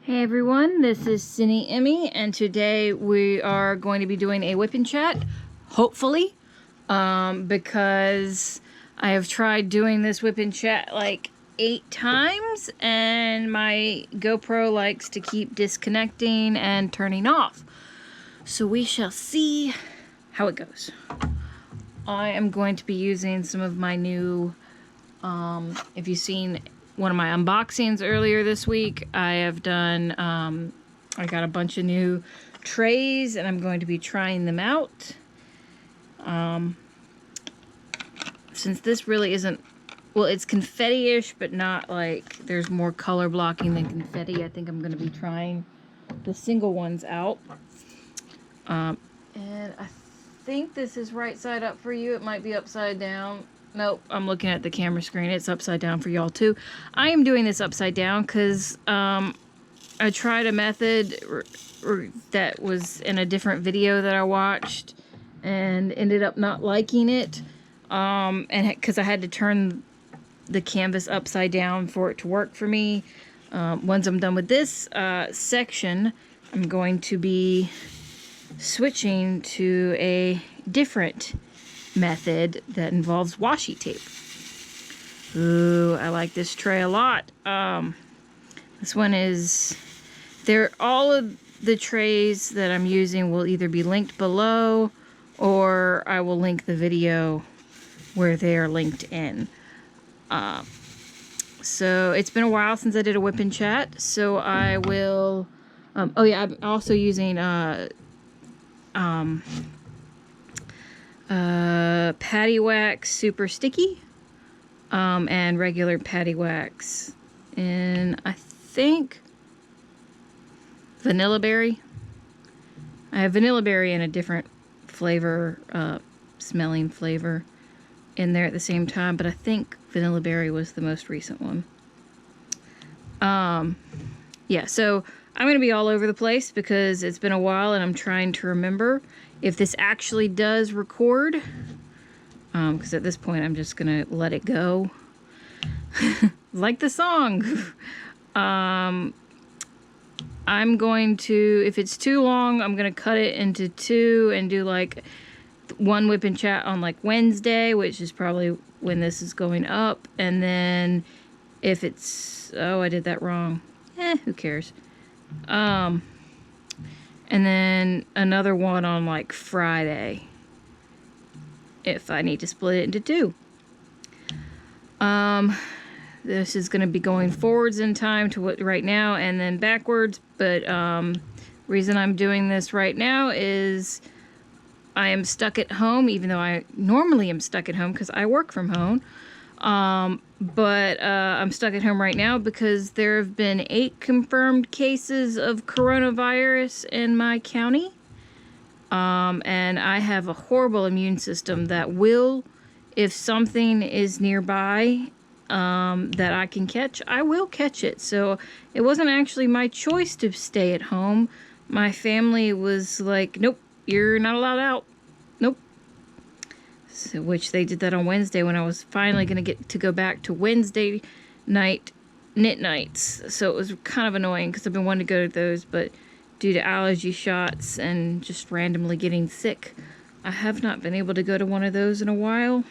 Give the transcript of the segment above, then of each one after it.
Hey everyone, this is Cindy Emmy, and today we are going to be doing a WIP and Chat, hopefully, because I have tried doing this WIP and Chat like 8 times, and my GoPro likes to keep disconnecting and turning off. So we shall see how it goes. I am going to be using some of my new, if you've seen one of my unboxings earlier this week, I have done, I got a bunch of new trays and I'm going to be trying them out. Since this really isn't, well, it's confetti-ish, but not like there's more color blocking than confetti. I think I'm going to be trying the single ones out. And I think this is right side up for you. It might be upside down. Nope, I'm looking at the camera screen. It's upside down for y'all too. I am doing this upside down because I tried a method that was in a different video that I watched and ended up not liking it. And because I had to turn the canvas upside down for it to work for me. Once I'm done with this section, I'm going to be switching to a different method that involves washi tape. Ooh, I like this tray a lot. This one is, all of the trays that I'm using will either be linked below or I will link the video where they are linked in. So it's been a while since I did a WIP and Chat, so I will, oh yeah, I'm also using Patty Wax Super Sticky and regular Patty Wax, and I think Vanilla Berry. I have Vanilla Berry and a different flavor, smelling flavor in there at the same time, but I think Vanilla Berry was the most recent one. Yeah, so I'm going to be all over the place because it's been a while and I'm trying to remember if this actually does record. Because at this point I'm just going to let it go. Like the song. I'm going to, if it's too long, I'm going to cut it into 2 and do like one WIP and Chat on like Wednesday, which is probably when this is going up. And then if it's, oh, I did that wrong. Who cares? And then another one on like Friday if I need to split it into 2. This is going to be going forwards in time to what right now and then backwards, but reason I'm doing this right now is I am stuck at home, even though I normally am stuck at home because I work from home. But I'm stuck at home right now because there have been 8 confirmed cases of coronavirus in my county. And I have a horrible immune system that will, if something is nearby that I can catch, I will catch it. So it wasn't actually my choice to stay at home. My family was like, nope, you're not allowed out. Nope. So, which they did that on Wednesday when I was finally going to get to go back to Wednesday night knit nights. So it was kind of annoying because I've been wanting to go to those, but due to allergy shots and just randomly getting sick, I have not been able to go to one of those in a while.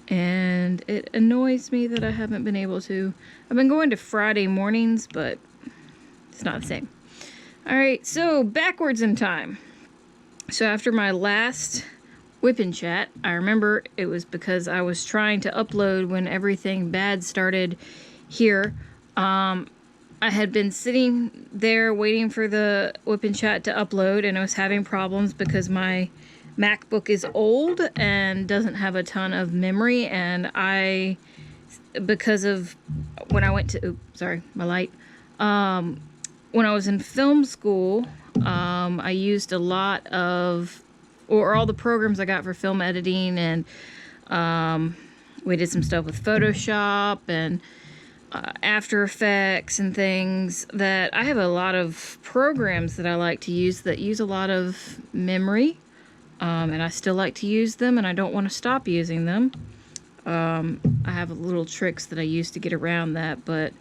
And it annoys me that I haven't been able to. I've been going to Friday mornings, but it's not the same. Alright, so backwards in time. So after my last WIP and Chat, I remember it was because I was trying to upload when everything bad started here. I had been sitting there waiting for the WIP and Chat to upload, and I was having problems because my MacBook is old and doesn't have a ton of memory, and because of when I went to, oops, sorry, my light, when I was in film school, I used a lot of, or all the programs I got for film editing, and we did some stuff with Photoshop and After Effects and things, that I have a lot of programs that I like to use that use a lot of memory, and I still like to use them, and I don't want to stop using them. I have little tricks that I use to get around that, but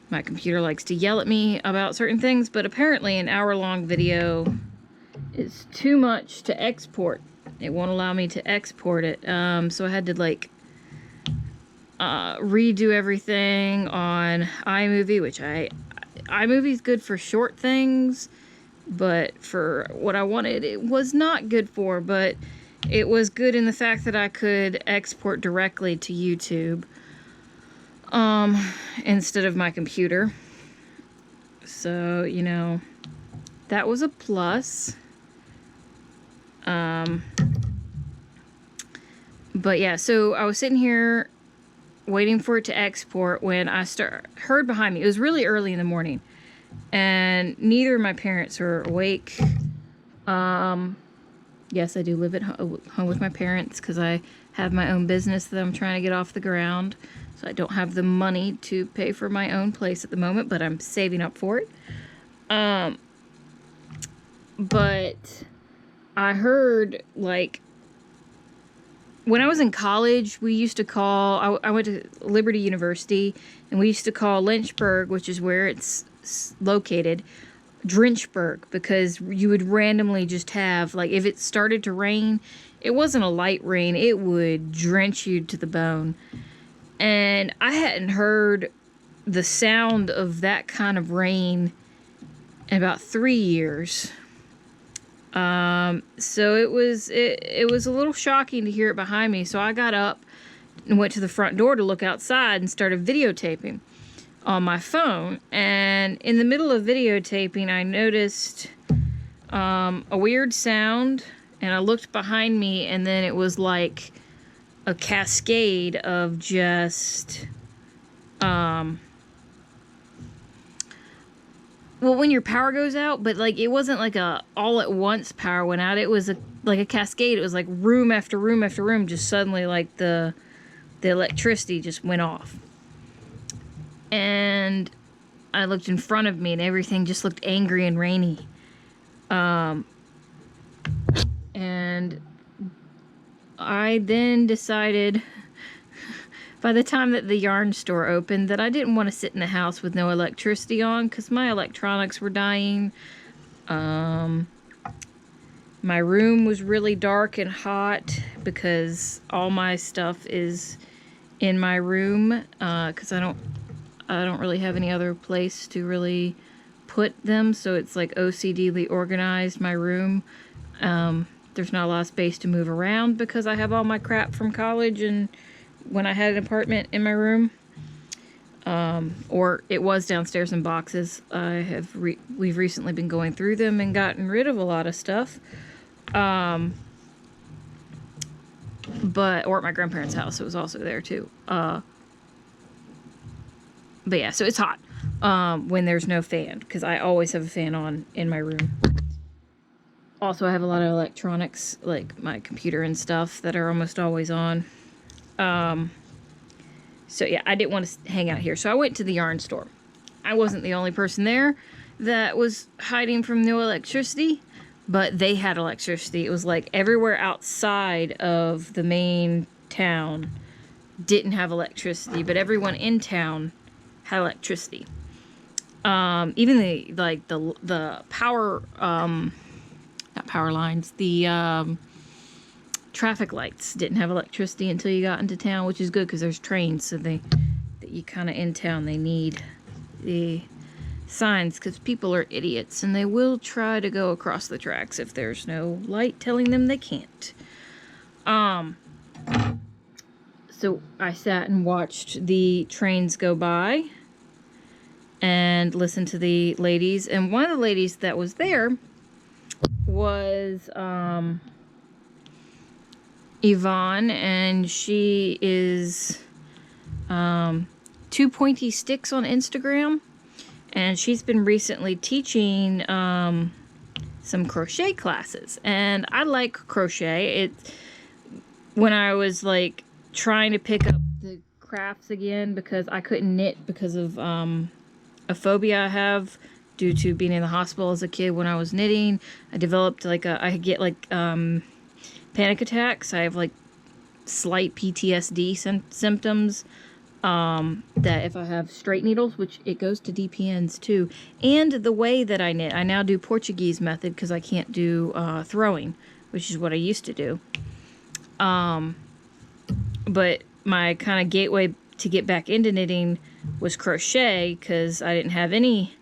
My computer likes to yell at me about certain things, but apparently an hour-long video is too much to export. It won't allow me to export it. So I had to like redo everything on iMovie, which iMovie's good for short things, but for what I wanted, it was not good for, but it was good in the fact that I could export directly to YouTube instead of my computer. So, you know, that was a plus. But yeah, so I was sitting here waiting for it to export when I heard behind me. It was really early in the morning, and neither of my parents were awake. Yes, I do live at home with my parents because I have my own business that I'm trying to get off the ground. So I don't have the money to pay for my own place at the moment, but I'm saving up for it. But I heard, like, when I was in college, we used to call, I went to Liberty University, and we used to call Lynchburg, which is where it's located, Drenchburg, because you would randomly just have, like, if it started to rain, it wasn't a light rain, it would drench you to the bone. And I hadn't heard the sound of that kind of rain in about 3 years. So it was a little shocking to hear it behind me. So I got up and went to the front door to look outside and started videotaping on my phone. And in the middle of videotaping, I noticed a weird sound, and I looked behind me, and then it was like a cascade of just well, when your power goes out, but like it wasn't like a all at once power went out. It was like a cascade. It was like room after room after room. Just suddenly, like the electricity just went off. And I looked in front of me, and everything just looked angry and rainy. And I then decided, by the time that the yarn store opened, that I didn't want to sit in the house with no electricity on, because my electronics were dying. My room was really dark and hot because all my stuff is in my room, because I don't really have any other place to really put them, so it's like OCDly organized, my room. There's not a lot of space to move around because I have all my crap from college and when I had an apartment in my room, or it was downstairs in boxes. We've recently been going through them and gotten rid of a lot of stuff. Or at my grandparents' house, it was also there too. But yeah, so it's hot when there's no fan, because I always have a fan on in my room. Also, I have a lot of electronics, like my computer and stuff, that are almost always on. So yeah, I didn't want to hang out here. So I went to the yarn store. I wasn't the only person there that was hiding from no electricity, but they had electricity. It was like everywhere outside of the main town didn't have electricity, but everyone in town had electricity. Even the power, not power lines, the traffic lights didn't have electricity until you got into town, which is good because there's trains, so that you kind of in town, they need the signs because people are idiots and they will try to go across the tracks if there's no light telling them they can't. So I sat and watched the trains go by and listened to the ladies, and one of the ladies that was there was Yvonne, and she is Two Pointy Sticks on Instagram, and she's been recently teaching some crochet classes, and I like crochet. When I was like trying to pick up the crafts again, because I couldn't knit because of a phobia I have due to being in the hospital as a kid. When I was knitting, I developed like I get like panic attacks. I have like slight PTSD symptoms That if I have straight needles, which it goes to DPNs too, and the way that I knit, I now do Portuguese method because I can't do throwing, which is what I used to do. But my kind of gateway to get back into knitting was crochet, because I didn't have any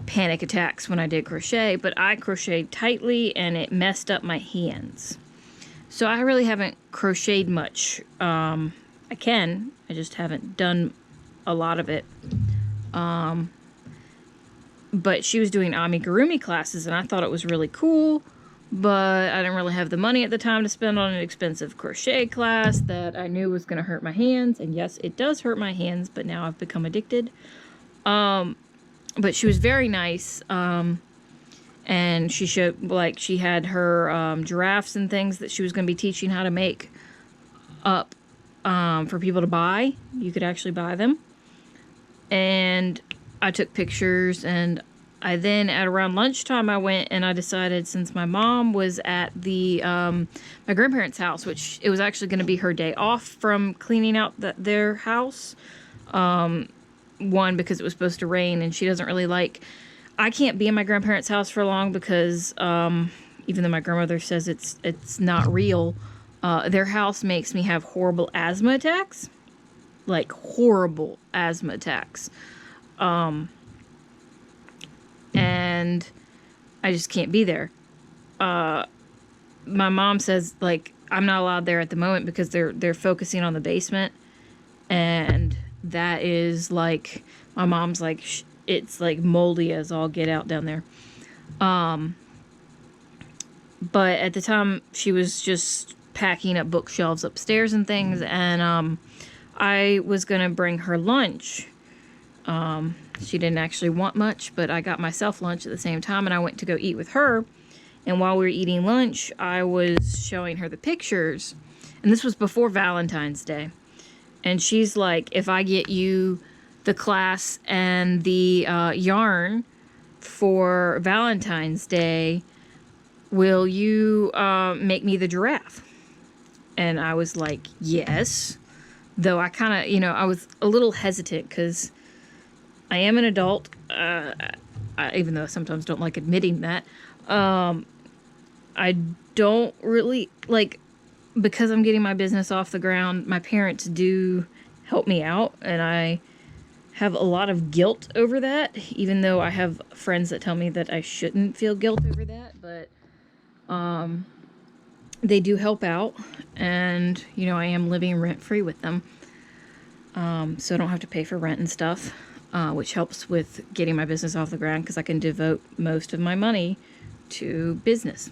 panic attacks when I did crochet, but I crocheted tightly and it messed up my hands. So I really haven't crocheted much. I just haven't done a lot of it. But she was doing amigurumi classes, and I thought it was really cool, but I didn't really have the money at the time to spend on an expensive crochet class that I knew was going to hurt my hands. And yes, it does hurt my hands, but now I've become addicted. But she was very nice. And she showed, like, she had her giraffes and things that she was going to be teaching how to make up for people to buy. You could actually buy them. And I took pictures, and I then, at around lunchtime, I went and I decided, since my mom was at the my grandparents' house, which it was actually going to be her day off from cleaning out their house. One, because it was supposed to rain, and she doesn't really like... I can't be in my grandparents' house for long because even though my grandmother says it's not real, their house makes me have horrible asthma attacks. Like, horrible asthma attacks. And I just can't be there. My mom says, like, I'm not allowed there at the moment because they're focusing on the basement, and that is, like, my mom's like, it's like moldy as all get out down there. But at the time, she was just packing up bookshelves upstairs and things, and I was gonna bring her lunch. She didn't actually want much, but I got myself lunch at the same time, and I went to go eat with her. And while we were eating lunch, I was showing her the pictures, and this was before Valentine's Day. And she's like, if I get you the class and the yarn for Valentine's Day, will you make me the giraffe? And I was like, yes. Though I kind of, I was a little hesitant because I am an adult, even though I sometimes don't like admitting that. I don't really, like, because I'm getting my business off the ground, my parents do help me out, and I have a lot of guilt over that, even though I have friends that tell me that I shouldn't feel guilt over that, but they do help out, and, I am living rent-free with them, so I don't have to pay for rent and stuff, which helps with getting my business off the ground, because I can devote most of my money to business.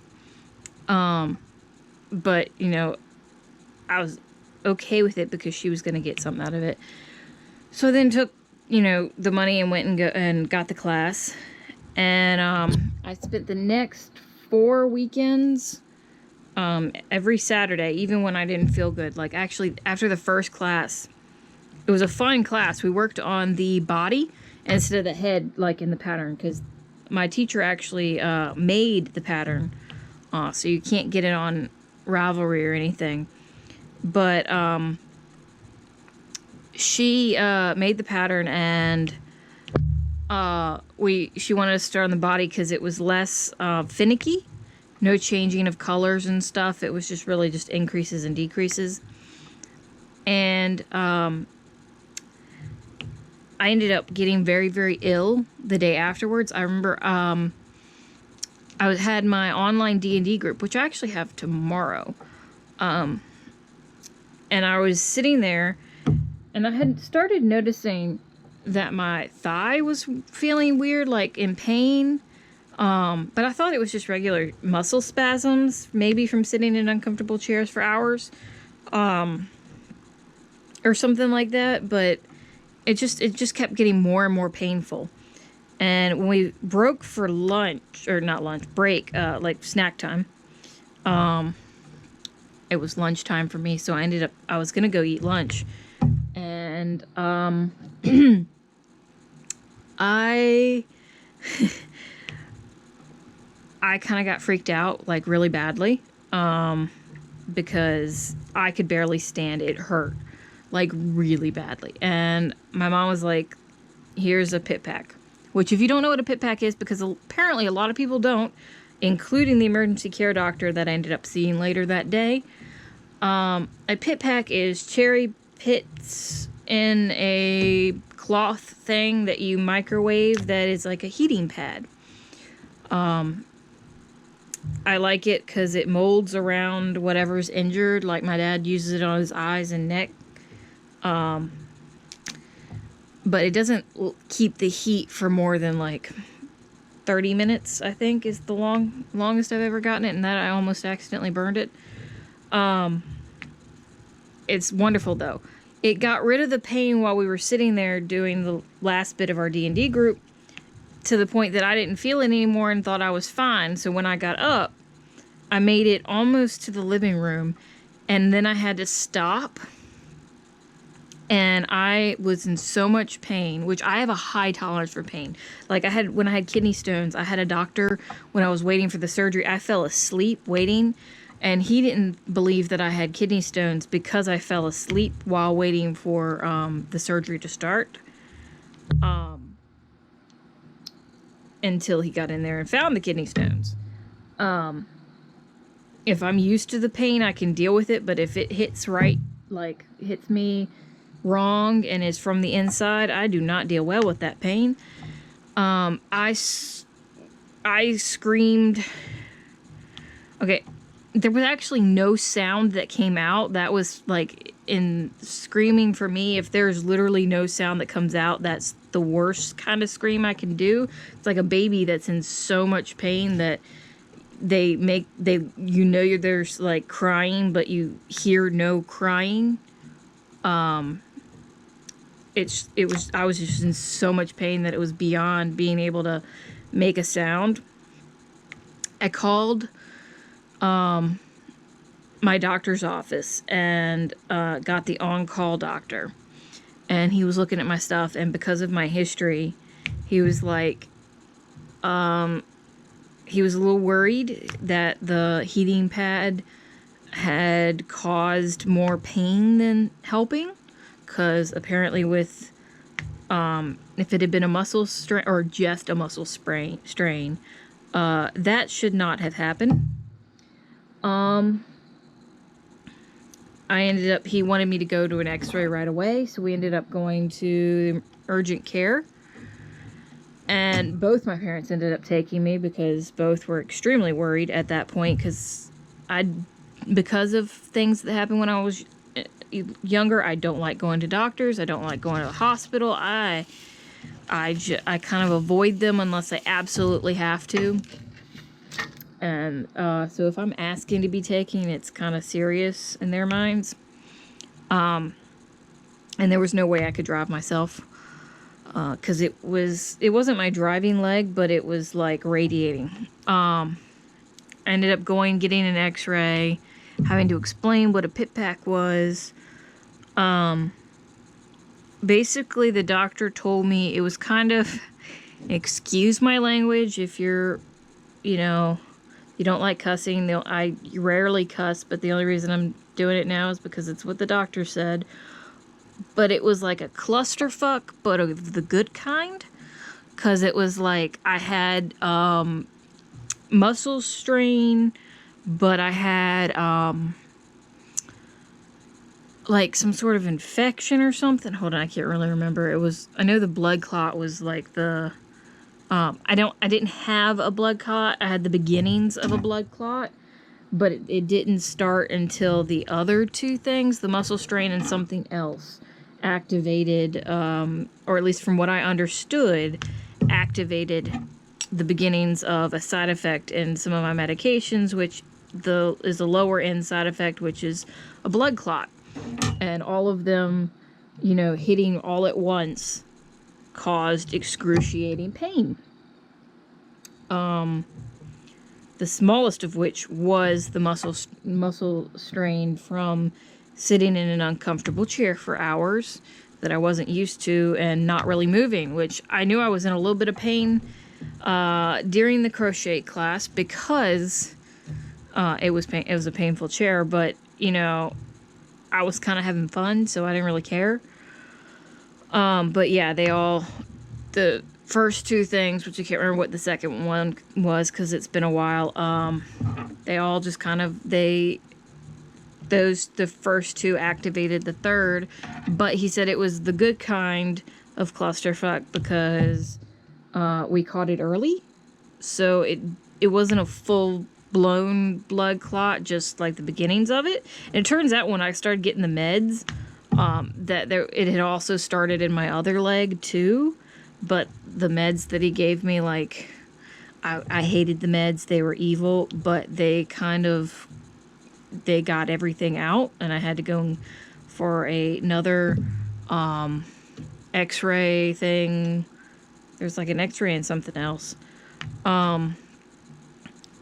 But, I was okay with it because she was going to get something out of it. So I then took, the money and went and got the class. And I spent the next 4 weekends every Saturday, even when I didn't feel good. Like, actually, after the first class, it was a fun class. We worked on the body instead of the head, like in the pattern, because my teacher actually made the pattern. So you can't get it on Ravelry or anything. But she made the pattern, and she wanted us to start on the body because it was less finicky. No changing of colors and stuff. It was just really just increases and decreases. And I ended up getting very, very ill the day afterwards. I remember I had my online D&D group, which I actually have tomorrow. And I was sitting there, and I had started noticing that my thigh was feeling weird, like in pain. But I thought it was just regular muscle spasms, maybe from sitting in uncomfortable chairs for hours, or something like that. But it just kept getting more and more painful. And when we broke for lunch, or not lunch, break, like snack time, it was lunchtime for me, so I was gonna go eat lunch. And, I kind of got freaked out, like, really badly, because I could barely stand. It hurt. like really badly. And my mom was like, here's a pit pack. Which, if you don't know what a pit pack is, because apparently a lot of people don't, including the emergency care doctor that I ended up seeing later that day, a pit pack is cherry pits in a cloth thing that you microwave that is like a heating pad. I like it because it molds around whatever's injured. Like my dad uses it on his eyes and neck. But it doesn't keep the heat for more than like 30 minutes, I think, is the longest I've ever gotten it. And that I almost accidentally burned it. It's wonderful, though. It got rid of the pain while we were sitting there doing the last bit of our D&D group, to the point that I didn't feel it anymore and thought I was fine. So when I got up, I made it almost to the living room, and then I had to stop. And I was in so much pain, which I have a high tolerance for pain. Like when I had kidney stones, I had a doctor when I was waiting for the surgery. I fell asleep waiting, and he didn't believe that I had kidney stones because I fell asleep while waiting for the surgery to start. Until he got in there and found the kidney stones. If I'm used to the pain, I can deal with it, but if it hits hits me wrong and is from the inside, I do not deal well with that pain. I screamed. Okay, there was actually no sound that came out. That was like in screaming for me. If there's literally no sound that comes out, that's the worst kind of scream I can do. It's like a baby that's in so much pain that there's like crying, but you hear no crying. I was just in so much pain that it was beyond being able to make a sound. I called my doctor's office and got the on-call doctor. And he was looking at my stuff, and because of my history, he was like, he was a little worried that the heating pad had caused more pain than helping. Because apparently if it had been a muscle strain, or just a muscle strain, that should not have happened. He wanted me to go to an x-ray right away, so we ended up going to urgent care. And both my parents ended up taking me because both were extremely worried at that point, because of things that happened when I was younger. I don't like going to doctors. I don't like going to the hospital. I kind of avoid them unless I absolutely have to. And so if I'm asking to be taken, it's kind of serious in their minds. And there was no way I could drive myself, because it wasn't my driving leg, but it was like radiating. I ended up getting an x-ray, having to explain what a pit pack was. Basically the doctor told me it was kind of, excuse my language if you're, you don't like cussing. I rarely cuss, but the only reason I'm doing it now is because it's what the doctor said. But it was like a clusterfuck, but of the good kind. Because it was like I had muscle strain, but I had like some sort of infection or something. Hold on, I can't really remember. I know the blood clot was like the... I didn't have a blood clot. I had the beginnings of a blood clot, but it didn't start until the other two things, the muscle strain and something else, activated, or at least from what I understood, activated the beginnings of a side effect in some of my medications, which is a lower end side effect, which is a blood clot. And all of them, hitting all at once caused excruciating pain. The smallest of which was the muscle strain from sitting in an uncomfortable chair for hours that I wasn't used to and not really moving, which I knew I was in a little bit of pain during the crochet class because it was a painful chair, but I was kind of having fun, so I didn't really care. But yeah, the first two things, which I can't remember what the second one was because it's been a while, they all just kind of, the first two activated the third, but he said it was the good kind of clusterfuck because we caught it early, so it wasn't a full blown blood clot, just like the beginnings of it. And it turns out when I started getting the meds, it had also started in my other leg too, but the meds that he gave me, like, I hated the meds, they were evil, but they got everything out, and I had to go for another x-ray thing. There's like an x-ray and something else.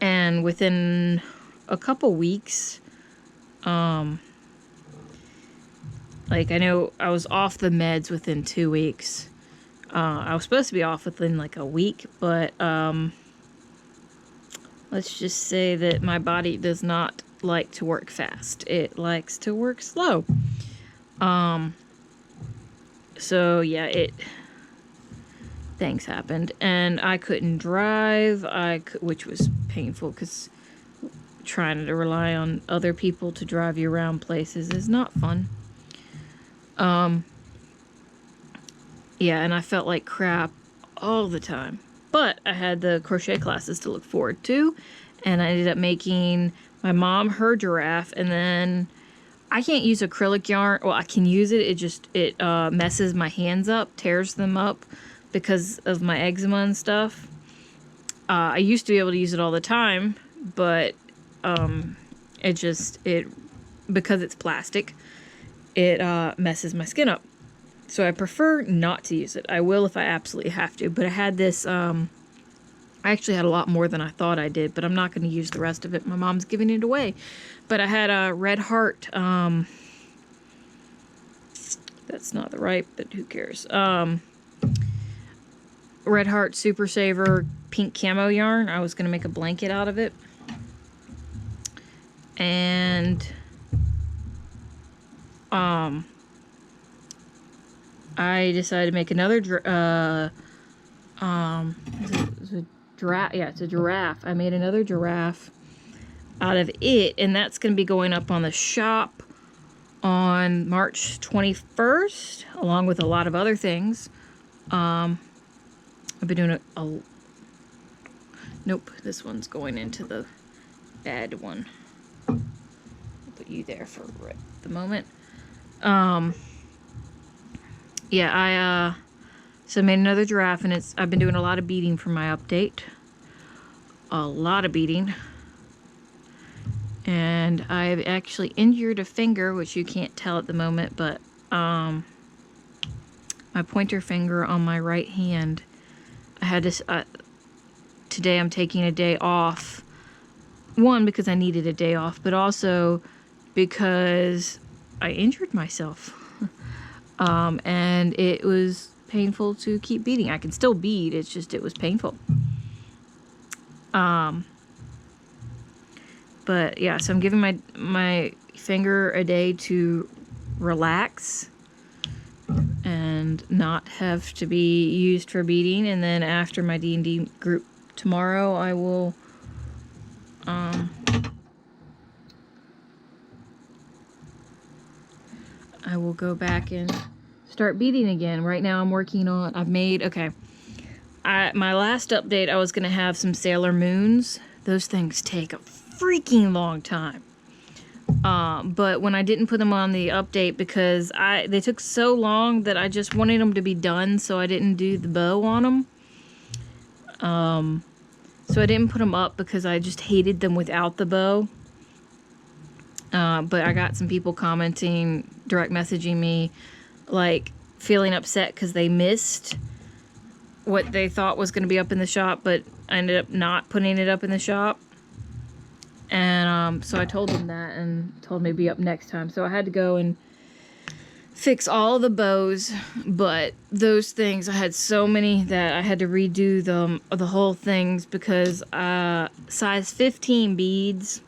And within a couple weeks, like, I know I was off the meds within 2 weeks. I was supposed to be off within like a week, but let's just say that my body does not like to work fast. It likes to work slow. So yeah, things happened, and I couldn't drive, which was painful because trying to rely on other people to drive you around places is not fun. Yeah, and I felt like crap all the time. But I had the crochet classes to look forward to, and I ended up making my mom her giraffe, and then I can't use acrylic yarn. Well, I can use it. It messes my hands up, tears them up because of my eczema and stuff. I used to be able to use it all the time, but because it's plastic, it messes my skin up. So I prefer not to use it. I will if I absolutely have to. But I had this, I actually had a lot more than I thought I did, but I'm not going to use the rest of it. My mom's giving it away. But I had a Red Heart, that's not the right, but who cares? Red Heart Super Saver pink camo yarn. I was going to make a blanket out of it. And, I decided to make another, it's a giraffe. Yeah, it's a giraffe. I made another giraffe out of it, and that's going to be going up on the shop on March 21st, along with a lot of other things. I've been doing nope, this one's going into the bad one. I'll put you there for the moment. Yeah, so I made another giraffe, and I've been doing a lot of beading for my update. A lot of beading. And I've actually injured a finger, which you can't tell at the moment, but my pointer finger on my right hand. I had this, today I'm taking a day off. One, because I needed a day off, but also because I injured myself. And it was painful to keep beading. I can still bead, it's just it was painful. But yeah, so I'm giving my finger a day to relax and not have to be used for beading. And then after my D&D group tomorrow, I will go back and start beading again. Right now I'm working on, my last update, I was going to have some Sailor Moons. Those things take a freaking long time. But when I didn't put them on the update because they took so long that I just wanted them to be done, so I didn't do the bow on them. So I didn't put them up because I just hated them without the bow. But I got some people commenting, direct messaging me, like feeling upset because they missed what they thought was going to be up in the shop, but I ended up not putting it up in the shop. And so I told them that and told me to be up next time. So I had to go and fix all the bows, but those things, I had so many that I had to redo the whole things because size 15 beads,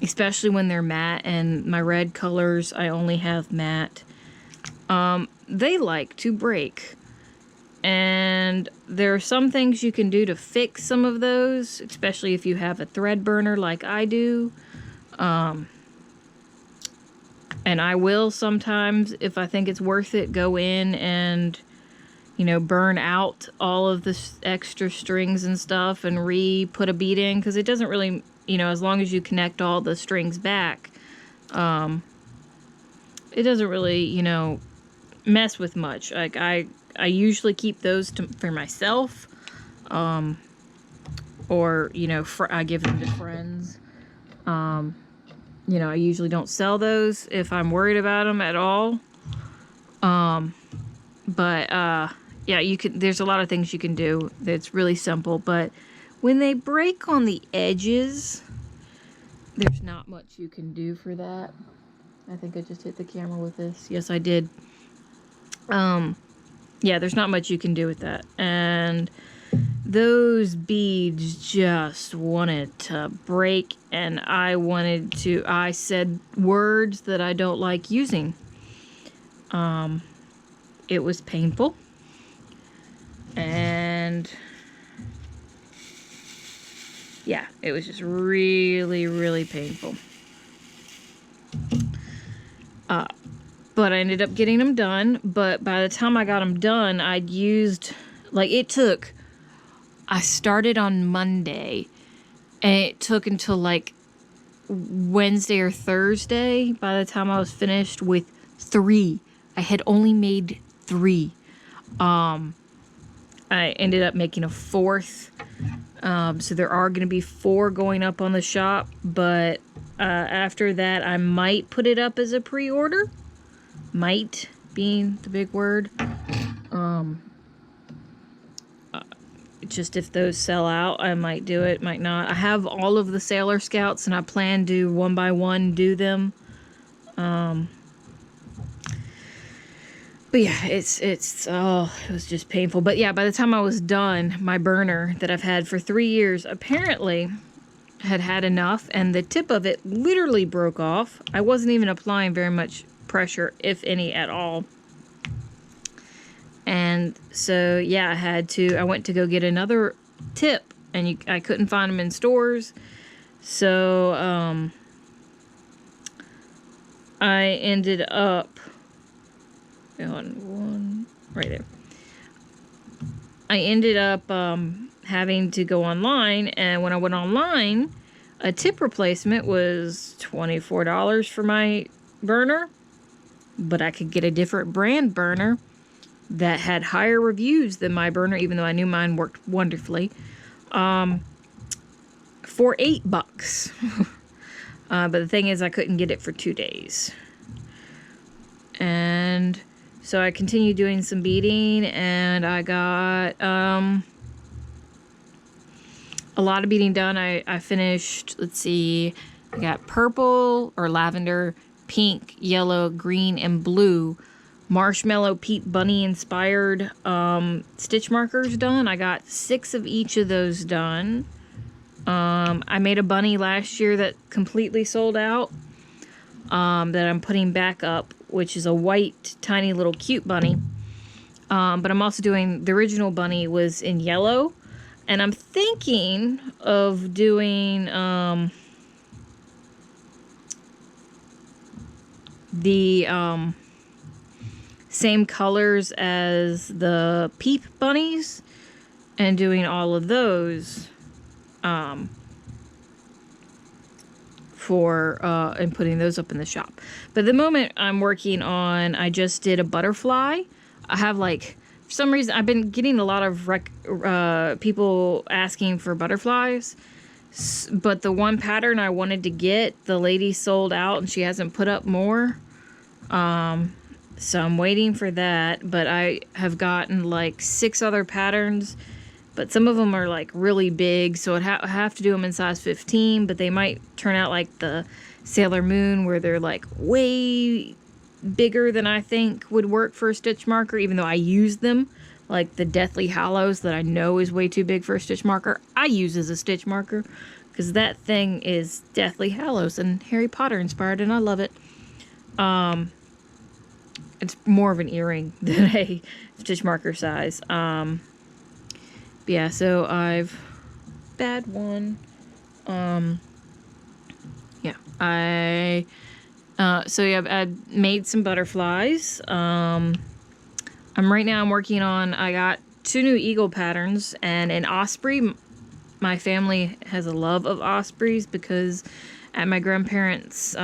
especially when they're matte, and my red colors, I only have matte. They like to break. And there are some things you can do to fix some of those, especially if you have a thread burner like I do. And I will sometimes, if I think it's worth it, go in and, you know, burn out all of the extra strings and stuff and put a bead in, because it doesn't really, you know, as long as you connect all the strings back, it doesn't really, you know, mess with much. Like I usually keep those for myself, or, you know, I give them to friends. You know, I usually don't sell those if I'm worried about them at all. Yeah, there's a lot of things you can do that's really simple, but when they break on the edges, there's not much you can do for that. I think I just hit the camera with this. Yes, I did. Yeah, there's not much you can do with that. And those beads just wanted to break, and I said words that I don't like using. It was painful. And yeah, it was just really, really painful. But I ended up getting them done. But by the time I got them done, I'd used, like, I started on Monday, and it took until like Wednesday or Thursday by the time I was finished with 3. I had only made 3. I ended up making a 4th. So there are going to be 4 going up on the shop, but after that I might put it up as a pre-order. Might being the big word. Just if those sell out, I might do it, might not. I have all of the Sailor Scouts, and I plan to one by one do them. But yeah, it was just painful. But yeah, by the time I was done, my burner that I've had for 3 years apparently had enough, and the tip of it literally broke off. I wasn't even applying very much pressure, if any at all. And so yeah, I went to go get another tip, and I couldn't find them in stores. So I ended up right there. I ended up having to go online, and when I went online, a tip replacement was $24 for my burner, but I could get a different brand burner that had higher reviews than my burner, even though I knew mine worked wonderfully, for $8. But the thing is, I couldn't get it for 2 days. And so I continued doing some beading, and I got a lot of beading done. I finished, let's see, I got purple or lavender, pink, yellow, green, and blue marshmallow Pete Bunny inspired stitch markers done. I got 6 of each of those done. I made a bunny last year that completely sold out, that I'm putting back up, which is a white, tiny little cute bunny. But I'm also doing, the original bunny was in yellow, and I'm thinking of doing the same colors as the Peep bunnies, and doing all of those and putting those up in the shop. But at the moment I'm working on, I just did a butterfly. I have, like, for some reason I've been getting a lot of people asking for butterflies, but the one pattern I wanted to get, the lady sold out and she hasn't put up more. So I'm waiting for that, but I have gotten like 6 other patterns, but some of them are like really big, so I have to do them in size 15, but they might turn out like the Sailor Moon, where they're like way bigger than I think would work for a stitch marker, even though I use them. like the Deathly Hallows that I know is way too big for a stitch marker, I use as a stitch marker. Because that thing is Deathly Hallows and Harry Potter inspired, and I love it. It's more of an earring than a stitch marker size. But yeah, so I've bad one. Yeah, so yeah, I made some butterflies. I'm working on, I got 2 new eagle patterns and an osprey. My family has a love of ospreys because at my grandparents'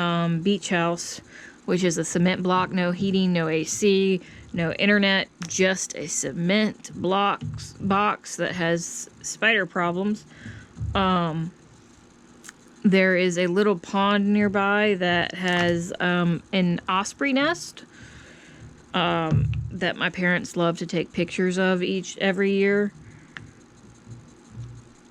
beach house, which is a cement block, no heating, no AC, no internet, just a cement box that has spider problems. There is a little pond nearby that has an osprey nest that my parents love to take pictures of every year.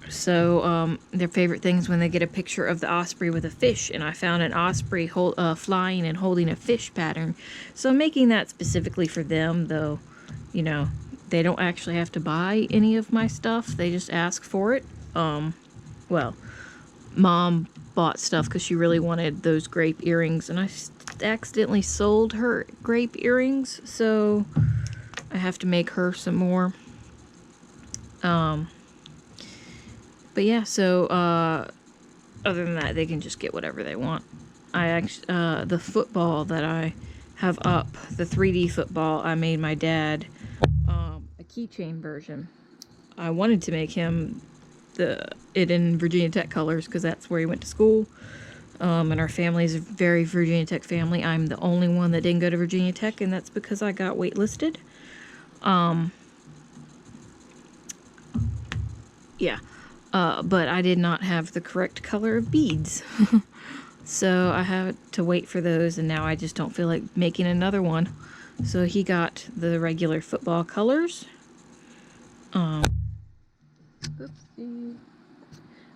So their favorite thing is when they get a picture of the osprey with a fish, and I found an osprey flying and holding a fish pattern. So I'm making that specifically for them, though, you know, they don't actually have to buy any of my stuff. They just ask for it. Well, Mom bought stuff because she really wanted those grape earrings, and I accidentally sold her grape earrings, so I have to make her some more. But yeah, so other than that, they can just get whatever they want. I actually, the football that I have up, the 3D football, I made my dad a keychain version. I wanted to make him it in Virginia Tech colors because that's where he went to school. And our family is a very Virginia Tech family. I'm the only one that didn't go to Virginia Tech, and that's because I got waitlisted. Yeah. But I did not have the correct color of beads. So I had to wait for those, and now I just don't feel like making another one. So he got the regular football colors. Oopsie.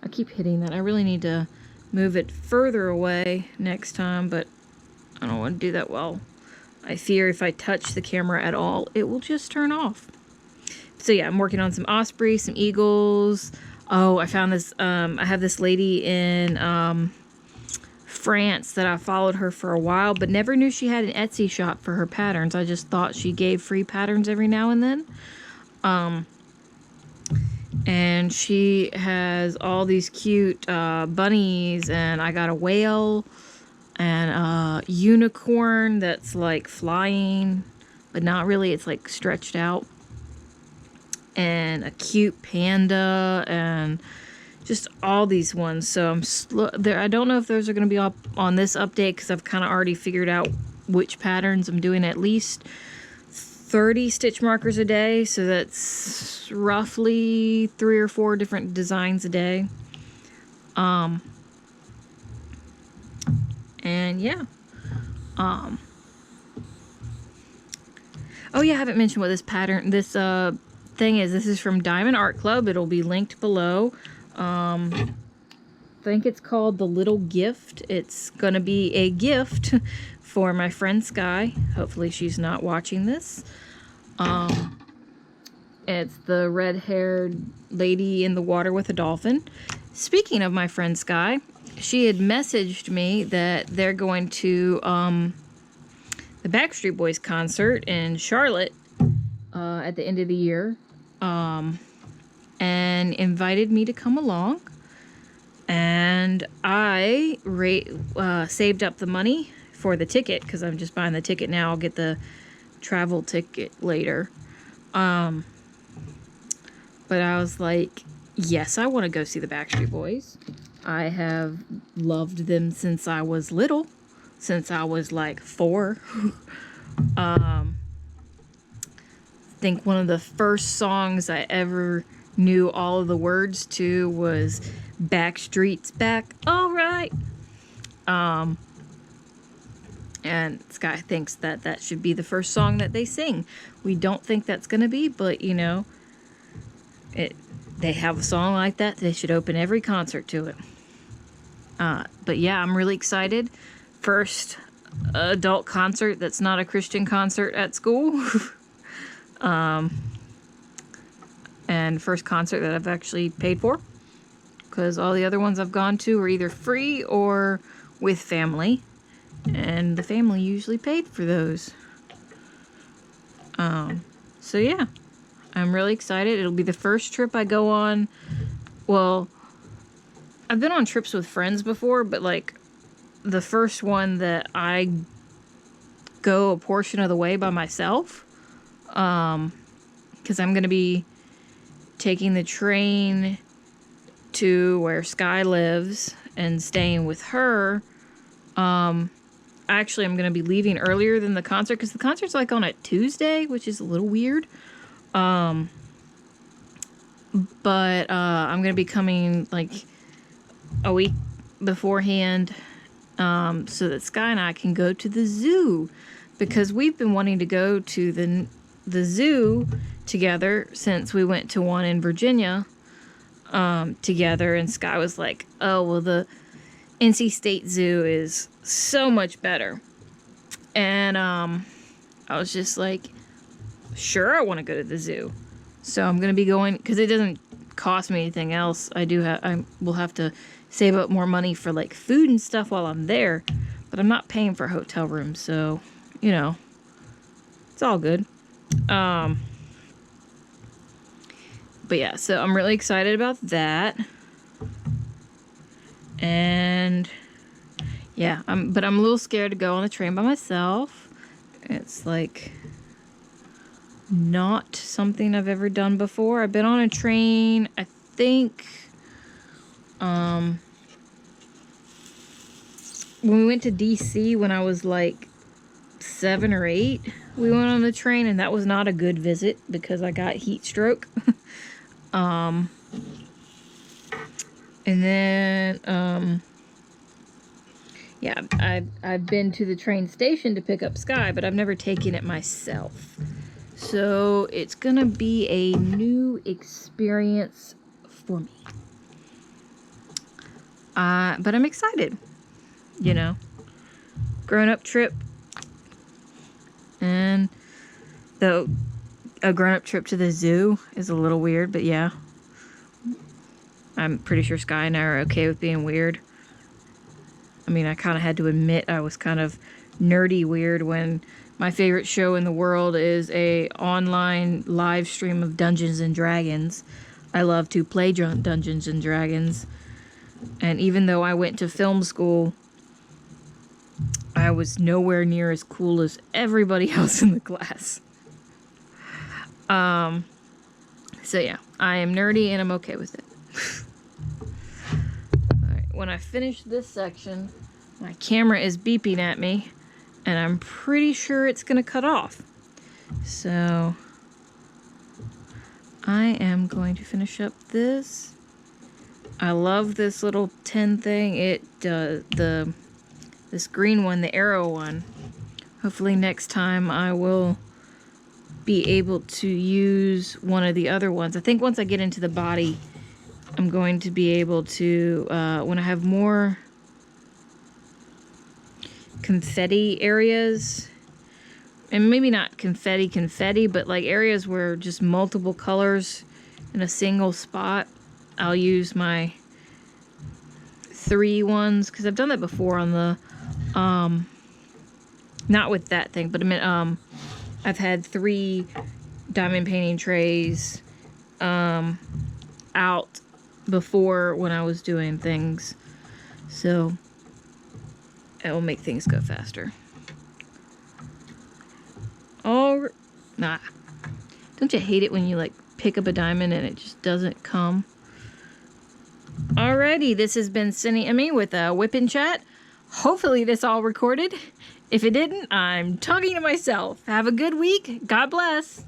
I keep hitting that. I really need to move it further away next time, but I don't want to do that well. I fear if I touch the camera at all, it will just turn off. So yeah, I'm working on some ospreys, some eagles. Oh, I found this, I have this lady in France that I followed her for a while, but never knew she had an Etsy shop for her patterns. I just thought she gave free patterns every now and then. And she has all these cute bunnies, and I got a whale and a unicorn that's like flying, but not really, it's like stretched out. And a cute panda, and just all these ones. So I'm there. I don't know if those are going to be up on this update because I've kind of already figured out which patterns. I'm doing at least 30 stitch markers a day, so that's roughly 3 or 4 different designs a day. And yeah. Oh yeah, I haven't mentioned what this pattern, this thing is. This is from Diamond Art Club. It'll be linked below. I think it's called The Little Gift. It's gonna be a gift for my friend Sky. Hopefully she's not watching this. It's the red-haired lady in the water with a dolphin. Speaking of my friend Sky, she had messaged me that they're going to the Backstreet Boys concert in Charlotte at the end of the year, and invited me to come along. And I saved up the money for the ticket because I'm just buying the ticket now. I'll get the travel ticket later. But I was like, yes, I want to go see the Backstreet Boys. I have loved them since I was little, since I was like 4. I think one of the first songs I ever knew all of the words to was Backstreet's Back, Alright. And Sky thinks that that should be the first song that they sing. We don't think that's going to be, but you know, they have a song like that. They should open every concert to it. But yeah, I'm really excited. First adult concert that's not a Christian concert at school. and first concert that I've actually paid for, because all the other ones I've gone to were either free or with family, and the family usually paid for those. So yeah, I'm really excited. It'll be the first trip I go on. Well, I've been on trips with friends before, but like the first one that I go a portion of the way by myself, because I'm going to be taking the train to where Sky lives and staying with her. Actually, I'm going to be leaving earlier than the concert, because the concert's like on a Tuesday, which is a little weird. But I'm going to be coming like a week beforehand, so that Sky and I can go to the zoo, because we've been wanting to go to the zoo together since we went to one in Virginia together, and Sky was like, oh, well, the NC State Zoo is so much better. And I was just like, sure, I want to go to the zoo. So I'm going to be going, because it doesn't cost me anything else. I will have to save up more money for like food and stuff while I'm there, but I'm not paying for hotel rooms, so you know, it's all good. But yeah, so I'm really excited about that. And yeah, but I'm a little scared to go on the train by myself. It's like not something I've ever done before. I've been on a train, I think, when we went to DC when I was like 7 or 8, we went on the train, and that was not a good visit because I got heat stroke. And then, yeah, I've been to the train station to pick up Sky, but I've never taken it myself. So it's gonna be a new experience for me. But I'm excited, you know. Grown-up trip. And though a grown-up trip to the zoo is a little weird, but yeah. I'm pretty sure Sky and I are okay with being weird. I mean, I kind of had to admit I was kind of nerdy weird when my favorite show in the world is a online live stream of Dungeons and Dragons. I love to play Dungeons and Dragons. And even though I went to film school, I was nowhere near as cool as everybody else in the class. So yeah, I am nerdy and I'm okay with it. Alright, when I finish this section, my camera is beeping at me, and I'm pretty sure it's gonna cut off. So I am going to finish up this. I love this little 10 thing. It this green one, the arrow one. Hopefully next time I will be able to use one of the other ones. I think once I get into the body, I'm going to be able to, when I have more confetti areas, and maybe not confetti, but like areas where just multiple colors in a single spot, I'll use my 3 ones, because I've done that before on the, not with that thing, but I mean, I've had 3 diamond painting trays out before when I was doing things, so it will make things go faster. Oh, nah. Don't you hate it when you like pick up a diamond and it just doesn't come? Alrighty, this has been Cindy Emmy with a WIP and Chat. Hopefully this all recorded. If it didn't, I'm talking to myself. Have a good week. God bless.